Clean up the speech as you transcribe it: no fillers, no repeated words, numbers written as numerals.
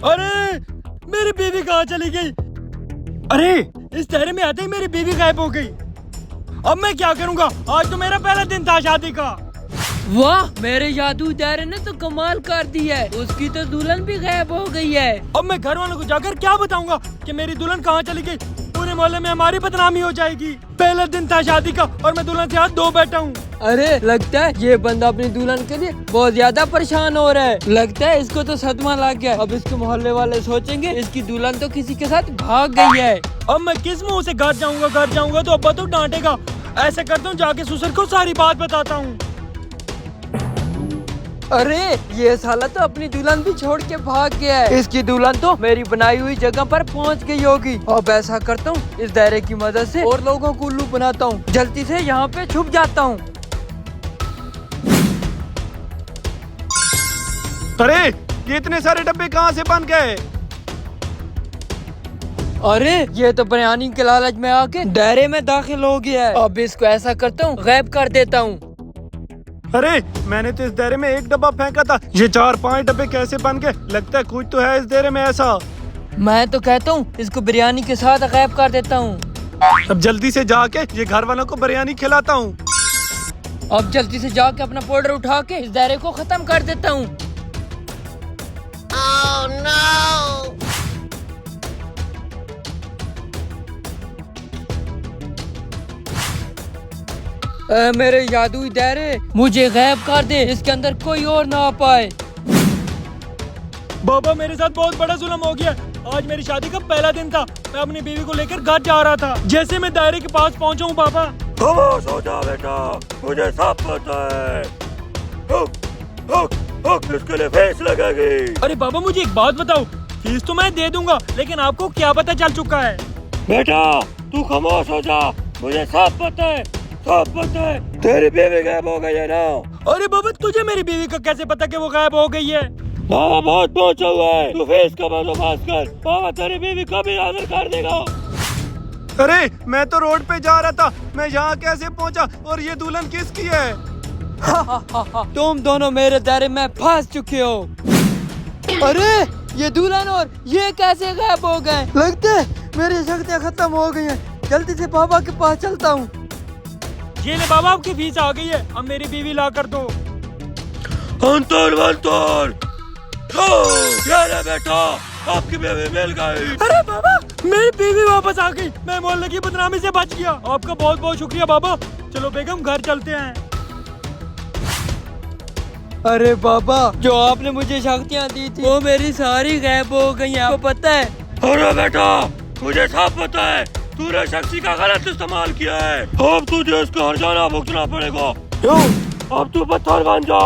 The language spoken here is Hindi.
अरे मेरी बीवी कहाँ चली गई? अरे इस ठहरे में आते ही मेरी बीवी गायब हो गई। अब मैं क्या करूँगा? आज तो मेरा पहला दिन था शादी का। वाह, मेरे जादू दायरे ने तो कमाल कर दी है। उसकी तो दुल्हन भी गायब हो गई है। अब मैं घर वालों को जाकर क्या बताऊंगा कि मेरी दुल्हन कहाँ चली गई? पूरे मोहल्ले में हमारी बदनामी हो जाएगी। पहला दिन था शादी का और मैं दुल्हन से हाथ धो बैठा हूँ। अरे लगता है ये बंदा अपनी दुल्हन के लिए बहुत ज्यादा परेशान हो रहा है। लगता है इसको तो सदमा लग गया। अब इसके मोहल्ले वाले सोचेंगे इसकी दुल्हन तो किसी के साथ भाग गई है। अब मैं किस मुंह से घर जाऊंगा तो अब्बा तो डांटेगा। ऐसे करता हूँ, जाके ससुर को सारी बात बताता हूँ। अरे ये साला तो अपनी दुल्हन भी छोड़ के भाग गया है। इसकी दुल्हन तो मेरी बनाई हुई जगह पर पहुंच गई होगी। अब ऐसा करता हूँ, इस दायरे की मदद से और लोगों को उल्लू बनाता हूँ। जल्दी से यहाँ पे छुप जाता हूँ। अरे ये इतने सारे डब्बे कहाँ से बन गए? अरे ये तो बिरयानी के लालच में आके दायरे में दाखिल हो गया है। अब इसको ऐसा करता हूँ, गायब कर देता हूँ। अरे मैंने तो इस दायरे में एक डब्बा फेंका था, ये 4-5 डब्बे कैसे बन गए? लगता है कुछ तो है इस दायरे में ऐसा। मैं तो कहता हूँ इसको बिरयानी के साथ गायब कर देता हूँ। अब जल्दी से जाके ये घर वालों को बिरयानी खिलाता हूँ। अब जल्दी से जाके अपना पाउडर उठा के इस दायरे को खत्म कर देता हूँ। मेरे जादुई दायरे, मुझे गायब कर दे, इसके अंदर कोई और ना आ पाए। बाबा मेरे साथ बहुत बड़ा जुल्म हो गया। आज मेरी शादी का पहला दिन था। मैं अपनी बीवी को लेकर घर जा रहा था। जैसे मैं दायरे के पास पहुंचा हूँ, बाबा खामोश हो जा बेटा, मुझे सब पता है। इसके लिए फीस लगेगी। अरे बाबा मुझे एक बात बताओ, फीस तो मैं दे दूंगा, लेकिन आपको क्या पता चल चुका है? बेटा तू खामोश हो जा, मुझे सब पता है, सब पता है। तेरी बीवी गायब हो गई है ना? अरे बाबा तुझे मेरी बीवी का कैसे पता कि वो गायब हो गई है? बाबा बहुत पहुंचा हुआ है, तू फीस का बंदोबस्त कर। बाबा तेरी बीवी कभी हाजिर कर देगा। अरे मैं तो रोड पे जा रहा था, मैं यहाँ कैसे पहुँचा? और ये दुल्हन किसकी है? तुम दोनों मेरे दायरे में फंस चुके हो। अरे ये दुल्हन और ये कैसे गायब हो गए? लगता है मेरी शक्तियाँ खत्म हो गई हैं। जल्दी से बाबा के पास चलता हूँ। ये ले बाबा, आपकी फीस आ गई है। अब मेरी बीवी ला कर दो। अंतर यार बेटा, आपकी बीवी मिल गई। अरे बाबा मेरी बीवी वापस आ गई। मैं मोहल्ले की बदनामी से बच गया। आपका बहुत बहुत शुक्रिया बाबा। चलो बेगम घर चलते हैं। अरे बाबा, जो आपने मुझे शक्तियाँ दी थी वो मेरी सारी गायब हो गई हैं, आपको पता है? अरे बेटा मुझे सब पता है, तूने शक्ति का गलत इस्तेमाल किया है। अब तुझे इसका हर्जाना भुगतना पड़ेगा। अब तू पत्थर बन जा।